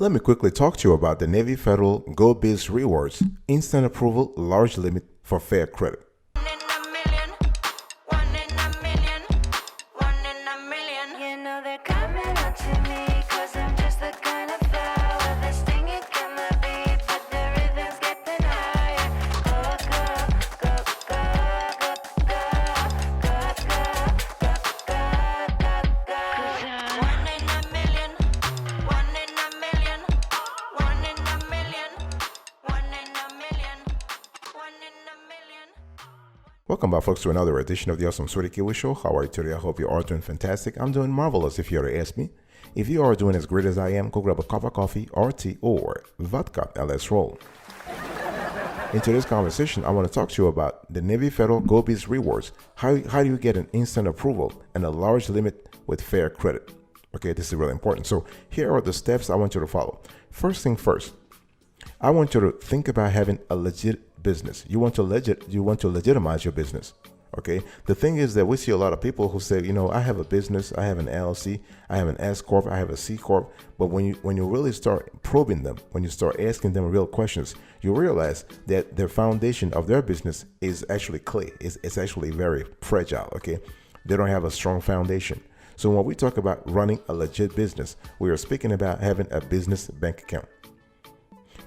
Let me quickly talk to you about the Navy Federal Go Biz Rewards Instant Approval Large Limit for Fair Credit. Welcome back, folks, to another edition of the Awesome Sweetie Kiwi Show. How are you today? I hope you are doing fantastic. I'm doing marvelous, if you were to ask me. If you are doing as great as I am, go grab a cup of coffee, or tea, or vodka, and let's roll. In today's conversation, I want to talk to you about the Navy Federal Go Biz Rewards. How do you get an instant approval and a large limit with fair credit? Okay, this is really important. So here are the steps I want you to follow. First thing first, I want you to think about having a legit business. You want to legitimize your business. Okay. The thing is that we see a lot of people who say, you know, I have a business, I have an LLC, I have an S corp, I have a C corp. But when you really start probing them, when you start asking them real questions, you realize that their foundation of their business is actually clay. It's actually very fragile. Okay. They don't have a strong foundation. So when we talk about running a legit business, we are speaking about having a business bank account.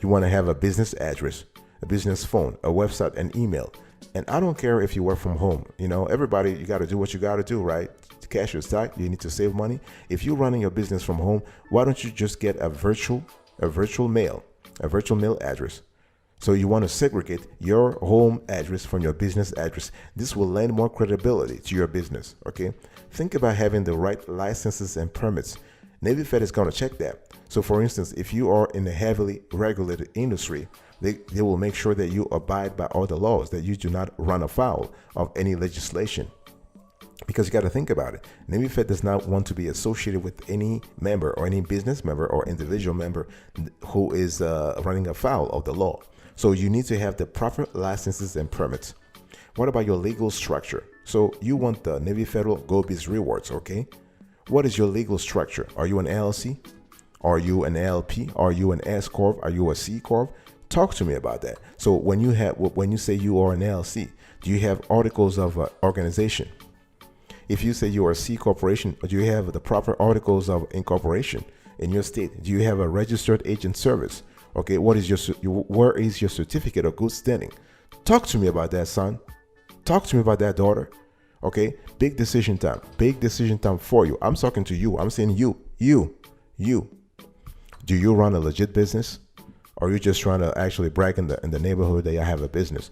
You want to have a business address, a business phone, a website, and email. And I don't care if you work from home. You know, everybody, you got to do what you got to do, right? Cash is tight. You need to save money. If you're running your business from home, why don't you just get a virtual mail address? So you want to segregate your home address from your business address. This will lend more credibility to your business. Okay. Think about having the right licenses and permits. Navy Fed is going to check that. So for instance, if you are in a heavily regulated industry, they will make sure that you abide by all the laws, that you do not run afoul of any legislation. Because you got to think about it. Navy Fed does not want to be associated with any member or any business member or individual member who is running afoul of the law. So you need to have the proper licenses and permits. What about your legal structure? So you want the Navy Federal Go Biz Rewards, okay? What is your legal structure? Are you an LLC? Are you an LP? Are you an S corp? Are you a C corp? Talk to me about that. So when you say you are an LLC, do you have articles of organization? If you say you are a C corporation, do you have the proper articles of incorporation in your state? Do you have a registered agent service? Okay, where is your certificate of good standing? Talk to me about that, son. Talk to me about that, daughter. Okay, big decision time for you. I'm talking to you. I'm saying you. Do you run a legit business? Or are you just trying to actually brag in the neighborhood that I have a business?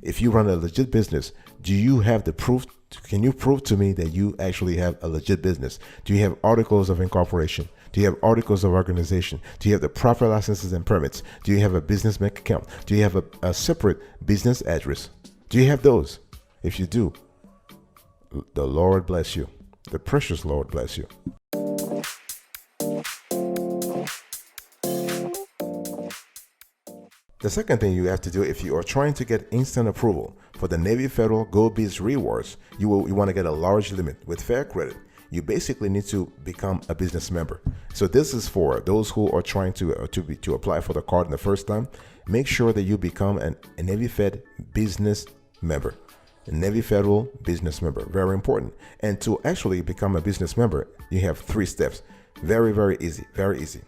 If you run a legit business, do you have the proof? Can you prove to me that you actually have a legit business? Do you have articles of incorporation? Do you have articles of organization? Do you have the proper licenses and permits? Do you have a business bank account? Do you have a separate business address? Do you have those? If you do, the Lord bless you. The precious Lord bless you. The second thing you have to do if you are trying to get instant approval for the Navy Federal Go Biz Rewards, you want to get a large limit with fair credit. You basically need to become a business member. So this is for those who are trying to apply for the card in the first time. Make sure that you become a Navy Fed business member. A Navy Federal business member, very important. And to actually become a business member, you have 3 steps. Very, very easy, very easy.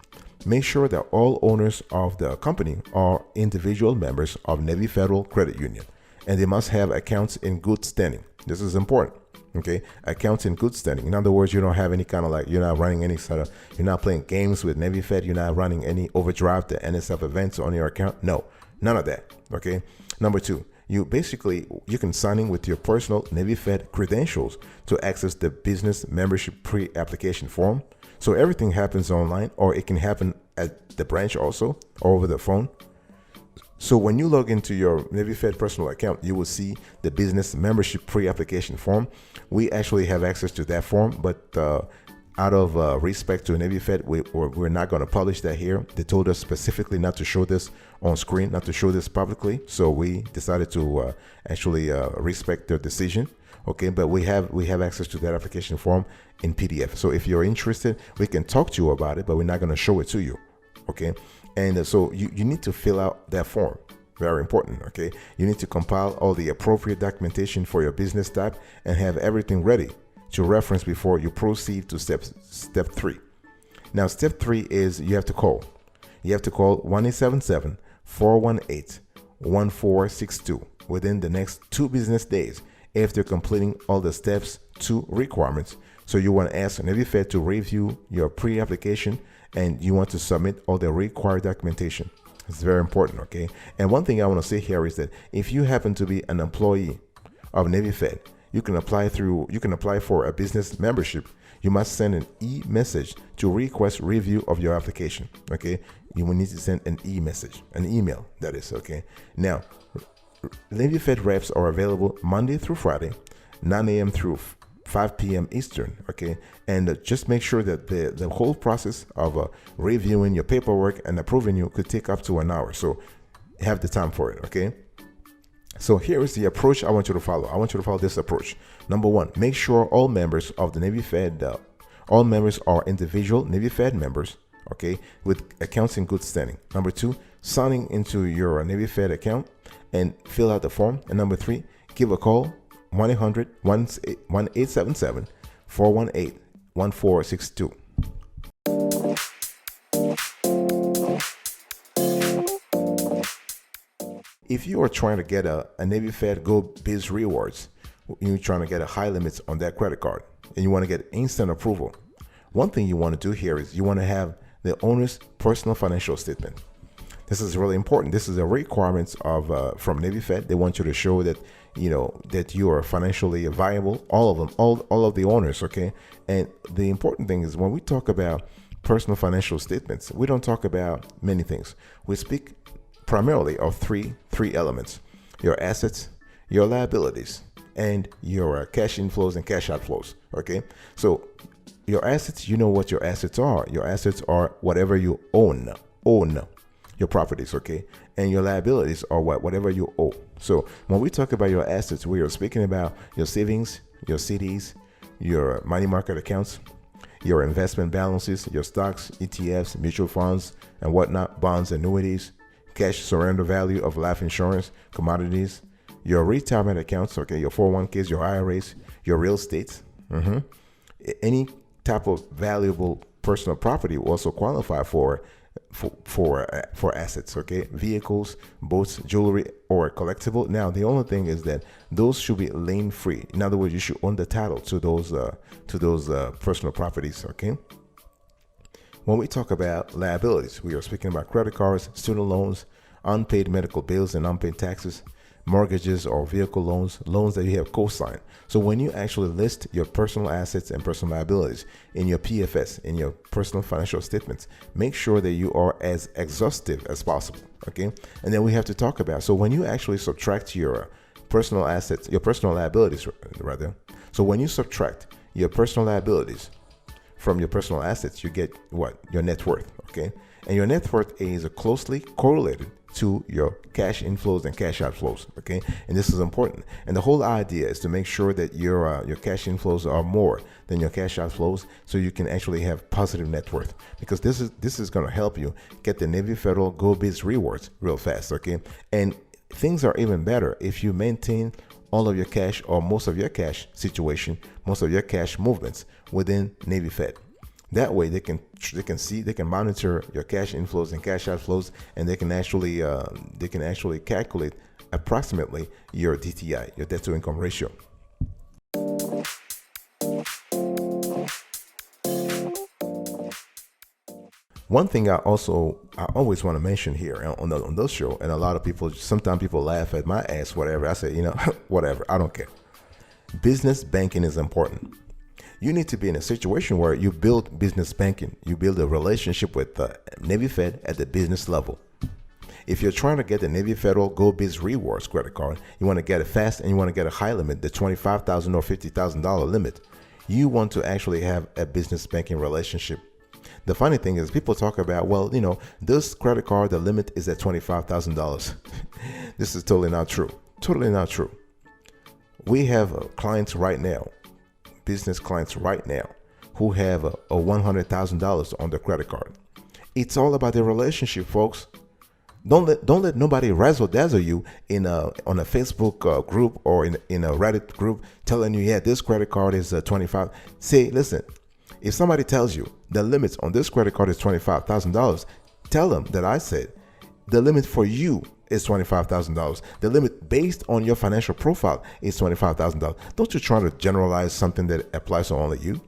Make sure that all owners of the company are individual members of Navy Federal Credit Union, and they must have accounts in good standing. This is important. Okay, accounts in good standing. In other words, you don't have any kind of you're not running any sort of, you're not playing games with Navy Fed. You're not running any overdraft to NSF events on your account. No, none of that. Okay. Number 2, you can sign in with your personal Navy Fed credentials to access the business membership pre-application form. So everything happens online, or it can happen at the branch also, or over the phone. So when you log into your Navy Fed personal account, you will see the business membership pre-application form. We actually have access to that form, but out of respect to Navy Fed, we're not going to publish that here. They told us specifically not to show this on screen, not to show this publicly. So we decided to actually respect their decision. Okay, but we have access to that application form in PDF. So if you're interested, we can talk to you about it, but we're not going to show it to you. okay? And so you need to fill out that form. Very important, okay? You need to compile all the appropriate documentation for your business type and have everything ready to reference before you proceed to step 3. Now, step 3 is you have to call. You have to call 1-877-418-1462 within the next 2 business days after completing all the steps 2 requirements. So you want to ask Navy Fed to review your pre-application, and you want to submit all the required documentation. It's very important, okay? And one thing I want to say here is that if you happen to be an employee of Navy Fed, you can apply for a business membership. You must send an e-message to request review of your application, okay? You will need to send an e-message, an email, that is, okay? Now, Navy Fed reps are available Monday through Friday, 9 a.m. through 5 p.m. Eastern, okay? And just make sure that the whole process of reviewing your paperwork and approving you could take up to an hour. So have the time for it, okay? So here is the approach I want you to follow. I want you to follow this approach. Number 1, make sure all members of the Navy Fed, all members are individual Navy Fed members, okay, with accounts in good standing. Number 2, signing into your Navy Fed account and fill out the form. And number 3, give a call, 1-877-418-1462. If you are trying to get a Navy Fed Go Biz rewards, you're trying to get a high limits on that credit card, and you want to get instant approval, one thing you want to do here is you want to have the owner's personal financial statement. This is really important. This is a requirement of from Navy Fed. They want you to show that that you are financially viable. All of them, all of the owners, okay? And the important thing is when we talk about personal financial statements, we don't talk about many things. We speak primarily of three elements: your assets, your liabilities, and your cash inflows and cash outflows, okay? So your assets, you know what your assets are. Your assets are whatever you own your properties, okay? And your liabilities are whatever you owe. So when we talk about your assets, we are speaking about your savings, your CDs, your money market accounts, your investment balances, your stocks, ETFs, mutual funds, and whatnot, bonds, annuities, cash surrender value of life insurance, commodities, your retirement accounts, okay, your 401ks, your IRAs, your real estate. Any type of valuable personal property will also qualify for assets, okay? Vehicles, boats, jewelry, or collectible. Now, the only thing is that those should be lien free. In other words, you should own the title to those personal properties, okay? When we talk about liabilities, we are speaking about credit cards, student loans, unpaid medical bills and unpaid taxes, mortgages or vehicle loans, loans that you have co-signed. So when you actually list your personal assets and personal liabilities in your PFS, in your personal financial statements, make sure that you are as exhaustive as possible, okay? And then we have to talk about, so when you actually subtract your personal assets, your personal liabilities rather, so when you subtract your personal liabilities from your personal assets, you get what? Your net worth, okay? And your net worth is closely correlated to your cash inflows and cash outflows, okay? And this is important. And the whole idea is to make sure that your cash inflows are more than your cash outflows, so you can actually have positive net worth. Because this is going to help you get the Navy Federal Go Biz rewards real fast, okay? And things are even better if you maintain all of your cash or most of your cash situation, most of your cash movements within Navy Fed. That way they can monitor your cash inflows and cash outflows, and they can actually calculate approximately your DTI, your debt to income ratio. One thing I always want to mention here on this show, and a lot of people, sometimes people laugh at my ass, whatever. I say, whatever, I don't care. Business banking is important. You need to be in a situation where you build business banking. You build a relationship with the Navy Fed at the business level. If you're trying to get the Navy Federal Go Biz Rewards credit card, you want to get it fast and you want to get a high limit, the $25,000 or $50,000 limit. You want to actually have a business banking relationship. The funny thing is people talk about, well, this credit card, the limit is at $25,000. This is totally not true. Totally not true. We have clients right now, business clients right now, who have a $100,000 on their credit card. It's all about the relationship, folks. Don't let nobody razzle dazzle you in on a Facebook group or in a Reddit group telling you, yeah, this credit card is 25. Say, listen, if somebody tells you the limit on this credit card is $25,000, tell them that I said the limit for you is $25,000. The limit based on your financial profile is $25,000. Don't you try to generalize something that applies to only you.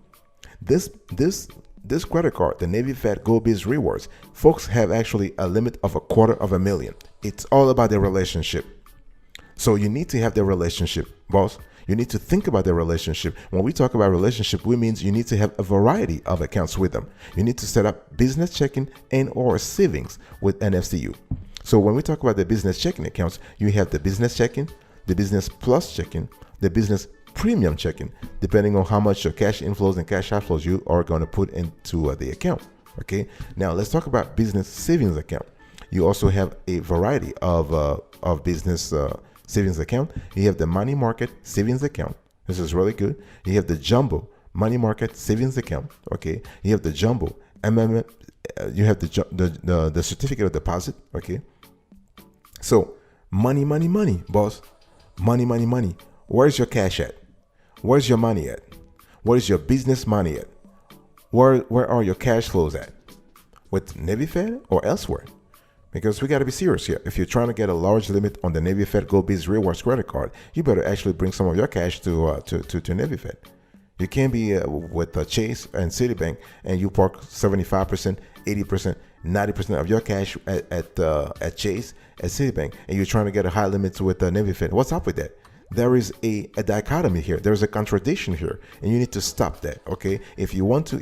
This credit card, the Navy Fed Go Biz Rewards, folks have actually a limit of $250,000. It's all about their relationship. So you need to have their relationship, boss. You need to think about their relationship. When we talk about relationship, we means you need to have a variety of accounts with them. You need to set up business checking and or savings with NFCU. So when we talk about the business checking accounts, you have the business checking, the business plus checking, the business premium checking, depending on how much your cash inflows and cash outflows you are going to put into the account. Okay. Now let's talk about business savings account. You also have a variety of business savings account. You have the money market savings account. This is really good. You have the jumbo money market savings account. Okay. You have the jumbo MMM. You have the certificate of deposit. Okay. So money, boss. Money. Where's your cash at? Where's your money at? Where's your business money at? Where are your cash flows at? With Navy Fed or elsewhere? Because we got to be serious here. If you're trying to get a large limit on the Navy Fed Go Biz Rewards credit card, you better actually bring some of your cash to Navy Fed. You can't be with Chase and Citibank and you park 75%, 80%, 90% of your cash at Chase, at Citibank, and you're trying to get a high limit with Navy Fed. What's up with that? There is a dichotomy here. There's a contradiction here, and you need to stop that. Okay, if you want to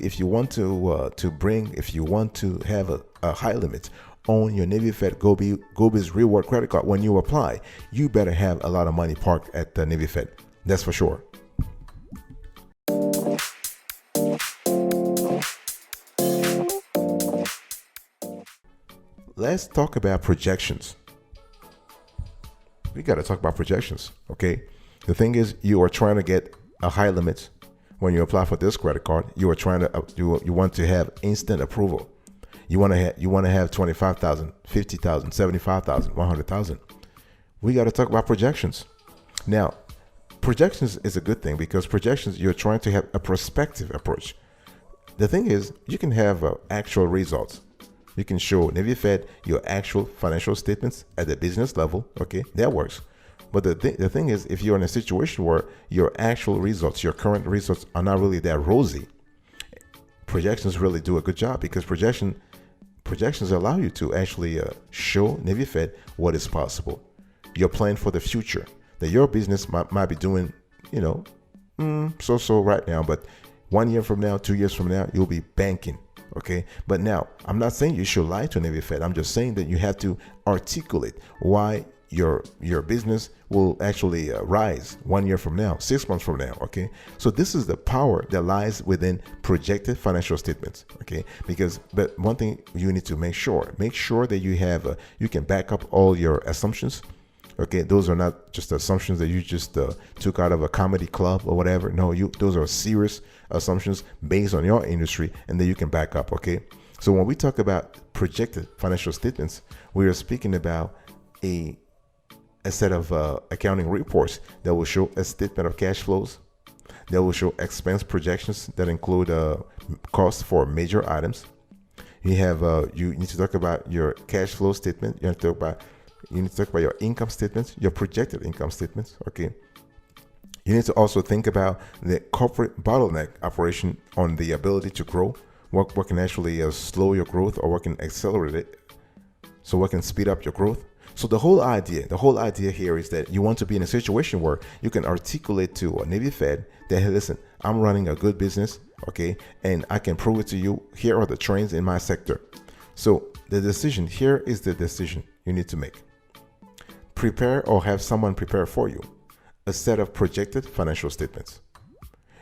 have a high limit on your Navy Fed Go Biz Reward credit card when you apply, you better have a lot of money parked at the Navy Fed. That's for sure. Let's talk about projections. We got to talk about projections. Okay. The thing is, you are trying to get a high limit when you apply for this credit card. You are trying to you want to have instant approval. You want to have 25,000, 50,000, 75,000, 100,000. We got to talk about projections. Now, projections is a good thing because projections, you're trying to have a prospective approach. The thing is, you can have actual results. You can show Navy Fed your actual financial statements at the business level. Okay, that works. But the thing is, if you're in a situation where your actual results, your current results are not really that rosy, projections really do a good job because projections allow you to actually show Navy Fed what is possible. Your plan for the future, that your business might be doing, so right now, but 1 year from now, 2 years from now, you'll be banking. Okay. But now I'm not saying you should lie to Navy Fed. I'm just saying that you have to articulate why your business will actually rise 1 year from now, 6 months from now. Okay. So this is the power that lies within projected financial statements. Okay. But one thing you need to make sure that you have, you can back up all your assumptions. Okay, those are not just assumptions that you just took out of a comedy club or whatever. No, those are serious assumptions based on your industry and that you can back up. Okay, so when we talk about projected financial statements, we are speaking about a set of accounting reports that will show a statement of cash flows, that will show expense projections that include costs for major items. You need to talk about your cash flow statement. You need to talk about your income statements, your projected income statements. Okay. You need to also think about the corporate bottleneck operation on the ability to grow. What can actually slow your growth or what can accelerate it? So what can speed up your growth? So the whole idea here is that you want to be in a situation where you can articulate to a Navy Fed that, hey, listen, I'm running a good business. Okay. And I can prove it to you. Here are the trends in my sector. So here is the decision you need to make. Prepare or have someone prepare for you a set of projected financial statements.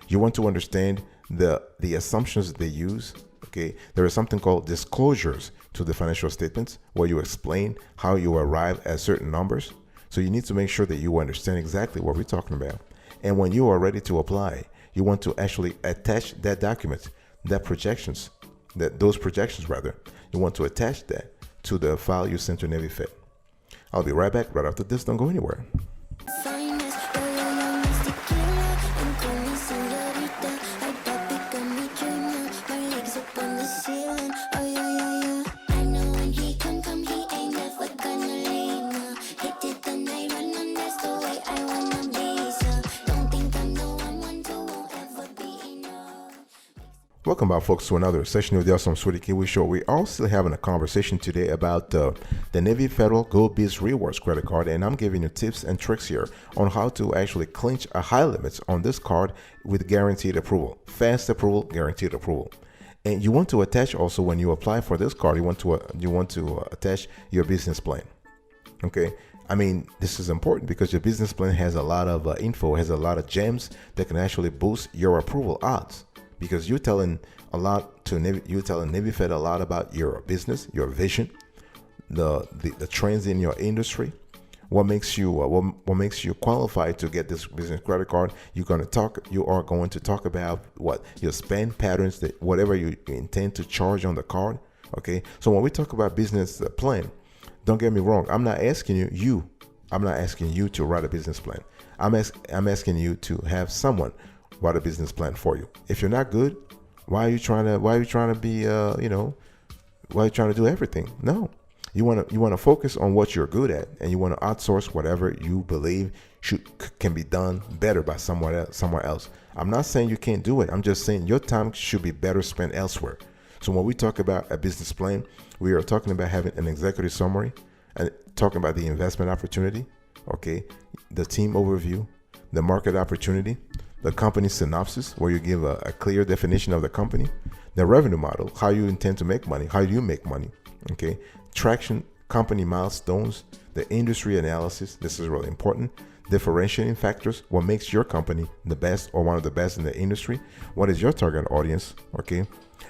You want to understand the assumptions they use. Okay, there is something called disclosures to the financial statements where you explain how you arrive at certain numbers. So you need to make sure that you understand exactly what we're talking about. And when you are ready to apply, you want to actually attach that document, that projections, those projections rather, you want to attach that to the file you sent to Navy Fed. I'll be right back right after this. Don't go anywhere. Welcome back, folks, to another session of the Awesome Sweetie Kiwi Show. We're also having a conversation today about the Navy Federal Go Biz Rewards credit card, and I'm giving you tips and tricks here on how to actually clinch a high limits on this card with guaranteed approval, fast approval, guaranteed approval. And you want to attach also, when you apply for this card, you want to attach your business plan. Okay. I mean, this is important because your business plan has a lot of info, has a lot of gems that can actually boost your approval odds. Because you're telling Navy Fed a lot about your business, your vision, the trends in your industry, what makes you qualified to get this business credit card. You are going to talk about what your spend patterns, that whatever you intend to charge on the card. Okay, so when we talk about business plan, don't get me wrong. I'm not asking you to write a business plan. I'm asking you to have someone write a business plan for you. If you're not good, why are you trying to be why are you trying to do everything? No, you want to focus on what you're good at, and you want to outsource whatever you believe can be done better by somewhere else. I'm not saying you can't do it. I'm just saying your time should be better spent elsewhere. So when we talk about a business plan, we are talking about having an executive summary and talking about the investment opportunity, okay, the team overview, the market opportunity, the company synopsis, where you give a clear definition of the company, the revenue model, how you intend to make money, how do you make money, okay, traction, company milestones, the industry analysis, this is really important, differentiating factors, what makes your company the best or one of the best in the industry, what is your target audience, okay,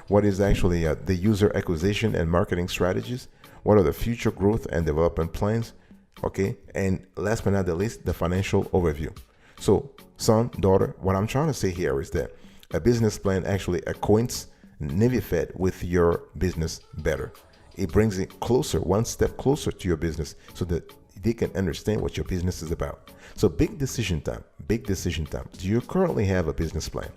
what is actually the user acquisition and marketing strategies, what are the future growth and development plans, okay, and last but not the least, the financial overview. So, son, daughter, what I'm trying to say here is that a business plan actually acquaints Navy Fed with your business better. It brings it closer, one step closer to your business, so that they can understand what your business is about. So big decision time. Do you currently have a business plan?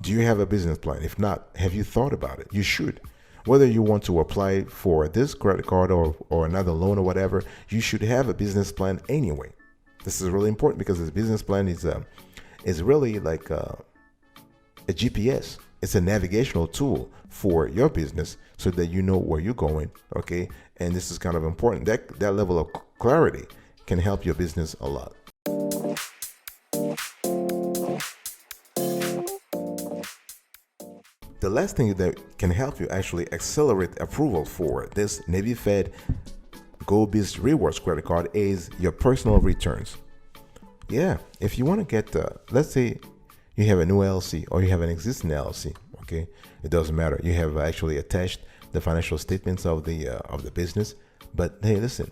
Do you have a business plan? If not, have you thought about it? You should. Whether you want to apply for this credit card or another loan or whatever, you should have a business plan anyway. This is really important because this business plan is really like a GPS. It's a navigational tool for your business so that you know where you're going, okay? And this is kind of important. That level of clarity can help your business a lot. The last thing that can help you actually accelerate approval for this Navy Fed Go Biz Rewards credit card is your personal returns. Yeah, if you want to get let's say you have a new LLC or you have an existing LLC, okay, it doesn't matter. You have actually attached the financial statements of the business, but hey, listen,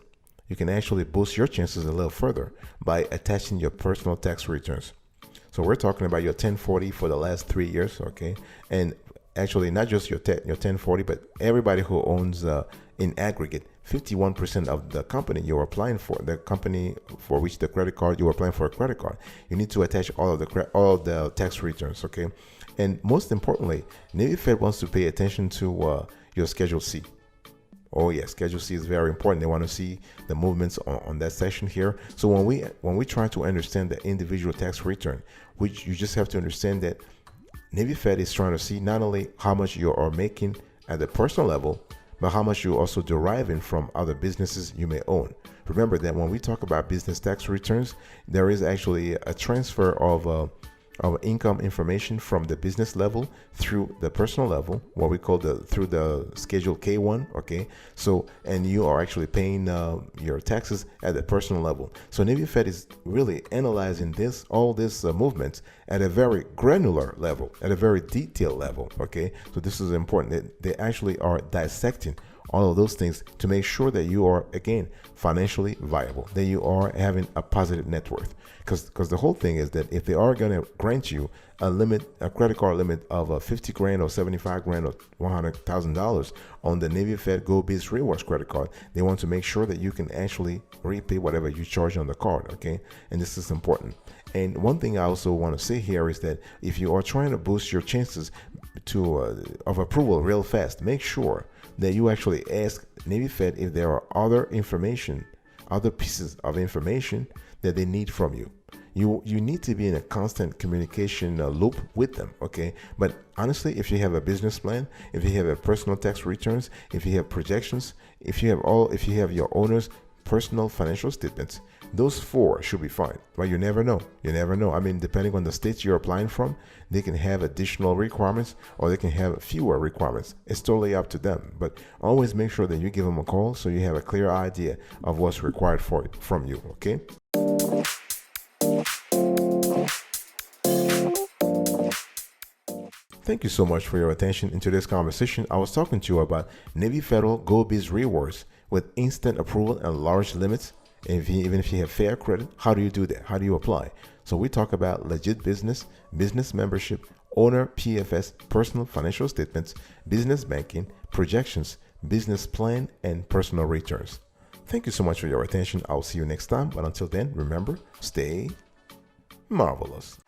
you can actually boost your chances a little further by attaching your personal tax returns. So we're talking about your 1040 for the last 3 years, okay, and actually not just your 1040, but everybody who owns in aggregate 51% of the company you're applying for, the company for which the credit card you're applying for a credit card, you need to attach all of the tax returns, okay? And most importantly, Navy Fed wants to pay attention to your Schedule C. Oh yeah, Schedule C is very important. They want to see the movements on that section here. So when we try to understand the individual tax return, which you just have to understand that Navy Fed is trying to see not only how much you are making at the personal level, but how much you're also deriving from other businesses you may own. Remember that when we talk about business tax returns, there is actually a transfer of income information from the business level through the personal level, what we call through the Schedule K1, okay? So, and you are actually paying your taxes at the personal level. So Navy Fed is really analyzing all this movements at a very granular level, at a very detailed level, okay? So this is important. They actually are dissecting all of those things to make sure that you are, again, financially viable, that you are having a positive net worth. Because the whole thing is that if they are going to grant you a credit card limit of 50 grand or 75 grand or $100,000 on the Navy Fed Go Biz Rewards credit card, they want to make sure that you can actually repay whatever you charge on the card, okay? And this is important. And one thing I also want to say here is that if you are trying to boost your chances of approval real fast, make sure that you actually ask Navy Fed if there are other pieces of information that they need from you. You need to be in a constant communication loop with them, okay? But honestly, if you have a business plan, if you have a personal tax returns, if you have projections, if you have your owner's personal financial statements, those 4 should be fine. But you never know. You never know. I mean, depending on the states you're applying from, they can have additional requirements or they can have fewer requirements. It's totally up to them. But always make sure that you give them a call so you have a clear idea of what's required from you, okay? Thank you so much for your attention in today's conversation. I was talking to you about Navy Federal Go Biz Rewards with instant approval and large limits. Even if you have fair credit, how do you do that? How do you apply? So we talk about legit business, business membership, owner PFS, personal financial statements, business banking, projections, business plan, and personal returns. Thank you so much for your attention. I'll see you next time. But until then, remember, stay marvelous.